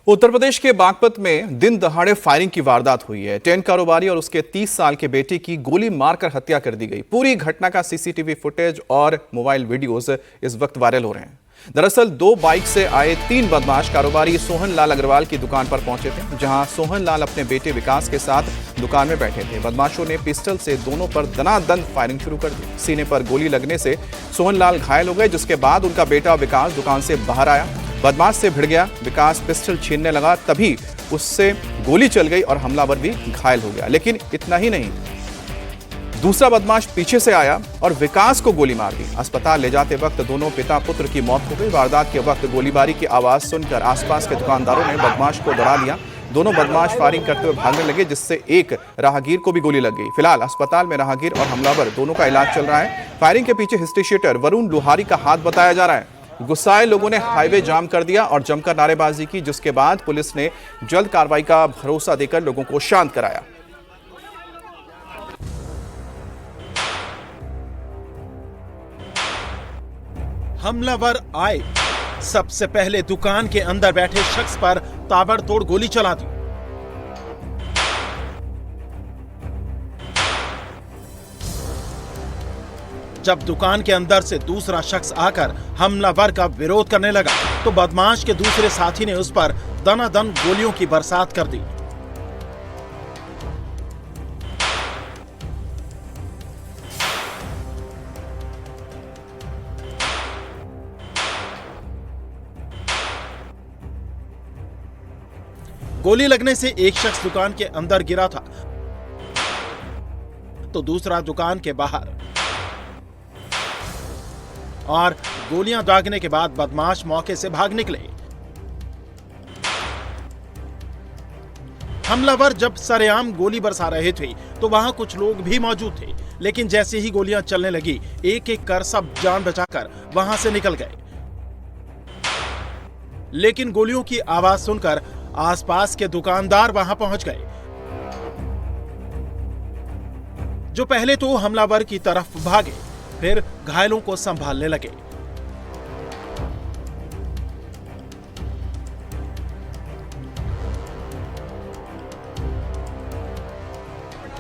उत्तर प्रदेश के बागपत में दिन दहाड़े फायरिंग की वारदात हुई है। टेंट कारोबारी और उसके 30 साल के बेटे की गोली मारकर हत्या कर दी गई। पूरी घटना का सीसीटीवी फुटेज और मोबाइल वीडियोस इस वक्त वायरल हो रहे हैं। दरअसल 2 बाइक से आए 3 बदमाश कारोबारी सोहन लाल अग्रवाल की दुकान पर पहुंचे थे, जहां सोहन लाल अपने बेटे विकास के साथ दुकान में बैठे थे। बदमाशों ने पिस्टल से दोनों पर दनादन फायरिंग शुरू कर दी। सीने पर गोली लगने से सोहन लाल घायल हो गए, जिसके बाद उनका बेटा विकास दुकान से बाहर आया। बदमाश से भिड़ गया। विकास पिस्टल छीनने लगा, तभी उससे गोली चल गई और हमलावर भी घायल हो गया। लेकिन इतना ही नहीं, दूसरा बदमाश पीछे से आया और विकास को गोली मार दी। अस्पताल ले जाते वक्त दोनों पिता पुत्र की मौत हो गई। वारदात के वक्त गोलीबारी की आवाज सुनकर आसपास के दुकानदारों ने बदमाश को दौड़ा दिया। दोनों बदमाश फायरिंग करते हुए भागने लगे, जिससे एक राहगीर को भी गोली लग गई। फिलहाल अस्पताल में राहगीर और हमलावर दोनों का इलाज चल रहा है। फायरिंग के पीछे हिस्ट्री शीटर वरुण लुहारी का हाथ बताया जा रहा है। गुस्साए लोगों ने हाईवे जाम कर दिया और जमकर नारेबाजी की, जिसके बाद पुलिस ने जल्द कार्रवाई का भरोसा देकर लोगों को शांत कराया। हमलावर आए, सबसे पहले दुकान के अंदर बैठे शख्स पर ताबड़तोड़ गोली चला दी। जब दुकान के अंदर से दूसरा शख्स आकर हमलावर का विरोध करने लगा, तो बदमाश के दूसरे साथी ने उस पर दनादन गोलियों की बरसात कर दी। गोली लगने से एक शख्स दुकान के अंदर गिरा था, तो दूसरा दुकान के बाहर। और गोलियां दागने के बाद बदमाश मौके से भाग निकले। हमलावर जब सरेआम गोली बरसा रहे थे तो वहां कुछ लोग भी मौजूद थे, लेकिन जैसे ही गोलियां चलने लगी, एक एक कर सब जान बचाकर वहां से निकल गए। लेकिन गोलियों की आवाज सुनकर आसपास के दुकानदार वहां पहुंच गए, जो पहले तो हमलावर की तरफ भागे, फिर घायलों को संभालने लगे।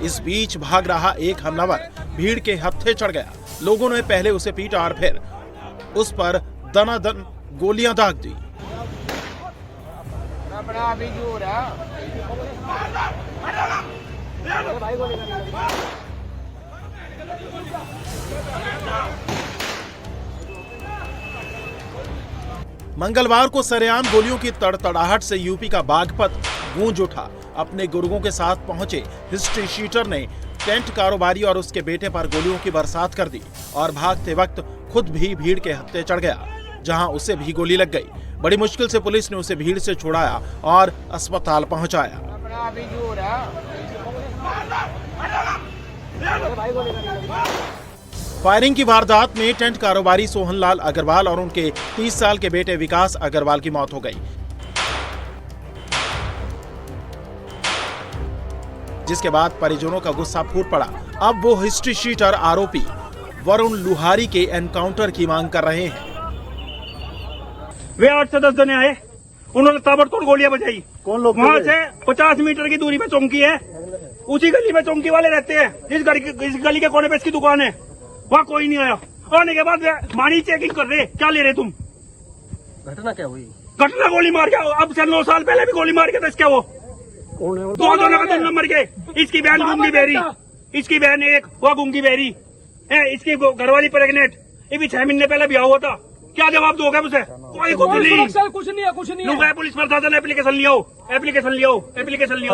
इस बीच भाग रहा एक हमलावर भीड़ के हत्थे चढ़ गया। लोगों ने पहले उसे पीटा और फिर उस पर दनादन गोलियां दाग दी। मंगलवार को सरेआम गोलियों की तड़तड़ाहट से यूपी का बागपत गूंज उठा। अपने गुर्गों के साथ पहुंचे हिस्ट्री शीटर ने टेंट कारोबारी और उसके बेटे पर गोलियों की बरसात कर दी और भागते वक्त खुद भी भीड़ के हत्थे चढ़ गया, जहां उसे भी गोली लग गई। बड़ी मुश्किल से पुलिस ने उसे भीड़ से छुड़ाया और अस्पताल पहुंचाया। फायरिंग की वारदात में टेंट कारोबारी सोहन लाल अग्रवाल और उनके 30 साल के बेटे विकास अग्रवाल की मौत हो गई, जिसके बाद परिजनों का गुस्सा फूट पड़ा। अब वो हिस्ट्री शीटर आरोपी वरुण लुहारी के एनकाउंटर की मांग कर रहे हैं। वे 8 से 10 जने आए, उन्होंने ताबड़तोड़ गोलियां बजाई। कौन लोग? वहाँ से 50 मीटर की दूरी पे चौकी है, उसी गली में चौकी वाले रहते हैं। इस गली के कोने पे इसकी दुकान है, वहाँ कोई नहीं आया। आने के बाद मानी चेकिंग कर रहे, क्या ले रहे तुम? घटना क्या हुई? घटना गोली मार के, अब से 9 साल पहले भी गोली मार के था इसके वो। कौन है वो? 2 का 2 नंबर के। इसकी बहन गूंगी बेरी, इसकी बहन एक, वो गूंगी बेरी है, इसकी घरवाली प्रेग्नेंट। ये भी 6 महीने पहले ब्याह हुआ था। क्या जवाब दोगे मुझे? कोई कुछ नहीं, कुछ नहीं है, कुछ नहीं है। पुलिस प्रशासन एप्लीकेशन लियो, एप्लीकेशन लियो, एप्लीकेशन लियो।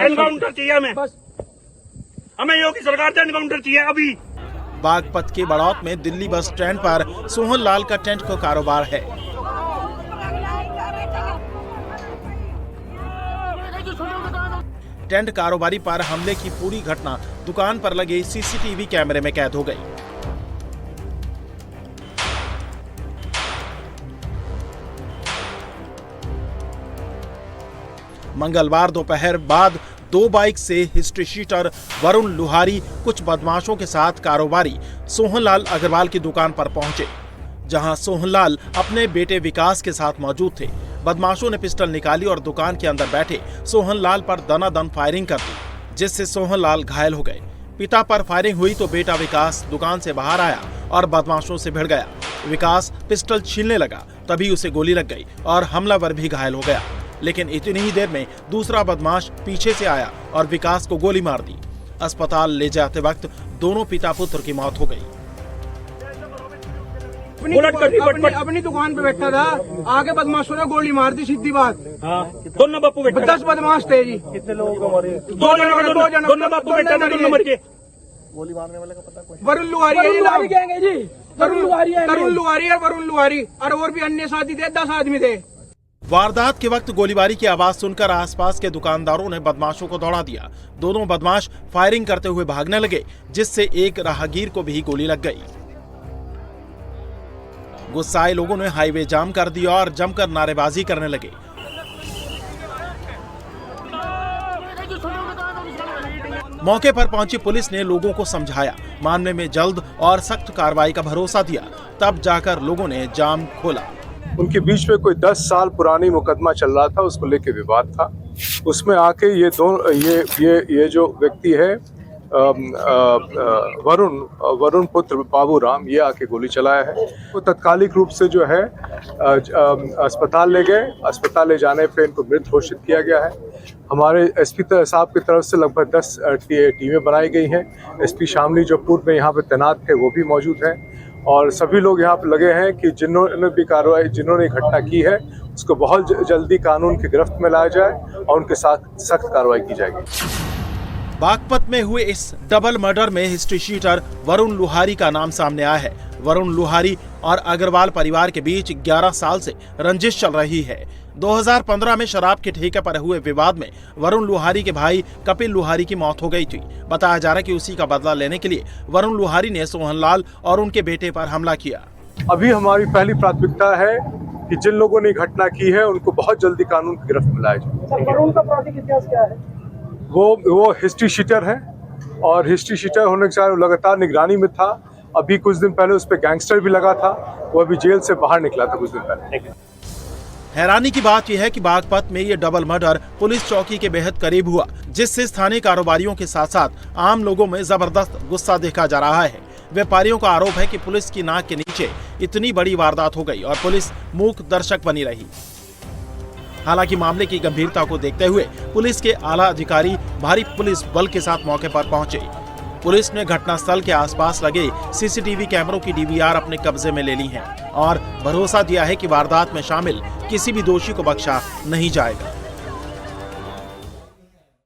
एनकाउंटर चाहिए हमें योगी सरकार से एनकाउंटर चाहिए अभी। बागपत के बड़ौत में दिल्ली बस स्टैंड पर सोहन लाल का टेंट का कारोबार है। टेंट कारोबारी पर हमले की पूरी घटना दुकान पर लगे सीसीटीवी कैमरे में कैद हो गई। मंगलवार दोपहर बाद 2 बाइक से हिस्ट्री शीटर वरुण लुहारी कुछ बदमाशों के साथ कारोबारी सोहन लाल अग्रवाल की दुकान पर पहुंचे, जहां सोहनलाल अपने बेटे विकास के साथ मौजूद थे। बदमाशों ने पिस्टल निकाली और दुकान के अंदर बैठे सोहनलाल पर दनादन फायरिंग कर दी, जिससे सोहनलाल घायल हो गए। पिता पर फायरिंग हुई तो बेटा विकास दुकान से बाहर आया और बदमाशों से भिड़ गया। विकास पिस्टल छीनने लगा, तभी उसे गोली लग गई और हमलावर भी घायल हो गया। लेकिन इतनी ही देर में दूसरा बदमाश पीछे से आया और विकास को गोली मार दी। अस्पताल ले जाते वक्त दोनों पिता पुत्र की मौत हो गई। अपनी दुकान पे बैठा था, आगे बदमाशों ने गोली मार दी, सीधी बात। हाँ, दोनों बापू बेटा 10 बदमाश थे जी। कितने लोगों को मारे? दोनों बापू बेटा था, दोनों मर गए। गोली मारने वाले का पता कोई? वरुण लुहारी है जी, तरुण लुहारी है। वरुण लुहारी और भी अन्य साथी थे, 10 आदमी थे। वारदात के वक्त गोलीबारी की आवाज सुनकर आसपास के दुकानदारों ने बदमाशों को दौड़ा दिया। दोनों बदमाश फायरिंग करते हुए भागने लगे, जिससे एक राहगीर को भी गोली लग गई। गुस्साए लोगों ने हाईवे जाम कर दिया और जमकर नारेबाजी करने लगे। मौके पर पहुंची पुलिस ने लोगों को समझाया, मामले में जल्द और सख्त कार्रवाई का भरोसा दिया। तब जाकर लोगों ने जाम खोला। उनके बीच में कोई 10 साल पुरानी मुकदमा चल रहा था, उसको लेके विवाद था। उसमें आके ये जो व्यक्ति है वरुण पुत्र बाबूराम, ये आके गोली चलाया है। वो तत्कालिक रूप से जो है अस्पताल ले गए। अस्पताल ले जाने पे इनको मृत घोषित किया गया है। हमारे एसपी साहब की तरफ से लगभग 10 टीमें बनाई गई हैं। एसपी शामली जो पूर्व में यहाँ पे तैनात थे वो भी मौजूद हैं और सभी लोग यहाँ पे लगे हैं कि जिन्होंने घटना की है उसको बहुत जल्दी कानून की गिरफ्त में लाया जाए और उनके साथ सख्त कार्रवाई की जाएगी। बागपत में हुए इस डबल मर्डर में हिस्ट्री शीटर वरुण लुहारी का नाम सामने आया है। वरुण लुहारी और अग्रवाल परिवार के बीच 11 साल से रंजिश चल रही है। 2015 में शराब के ठेके पर हुए विवाद में वरुण लुहारी के भाई कपिल लुहारी की मौत हो गई थी। बताया जा रहा है कि उसी का बदला लेने के लिए वरुण लुहारी ने सोहनलाल और उनके बेटे पर हमला किया। अभी हमारी पहली प्राथमिकता है कि जिन लोगों ने घटना की है उनको बहुत जल्दी कानून की गिरफ्त में लाया जाए। वरुण का आपराधिक इतिहास क्या है? वो हिस्ट्री शीटर है और हिस्ट्री शीटर होने के साथ लगातार निगरानी में था। अभी कुछ दिन पहले उस पर गैंगस्टर भी लगा था, वो अभी जेल से बाहर निकला था कुछ दिन पहले। हैरानी की बात यह है कि बागपत में ये डबल मर्डर पुलिस चौकी के बेहद करीब हुआ, जिससे स्थानीय कारोबारियों के साथ साथ आम लोगों में जबरदस्त गुस्सा देखा जा रहा है। व्यापारियों का आरोप है कि पुलिस की नाक के नीचे इतनी बड़ी वारदात हो गई और पुलिस मूक दर्शक बनी रही। हालांकि मामले की गंभीरता को देखते हुए पुलिस के आला अधिकारी भारी पुलिस बल के साथ मौके पर पहुंचे। पुलिस ने घटनास्थल के आसपास लगे सीसीटीवी कैमरों की डीवीआर अपने कब्जे में ले ली है और भरोसा दिया है कि वारदात में शामिल किसी भी दोषी को बख्शा नहीं जाएगा।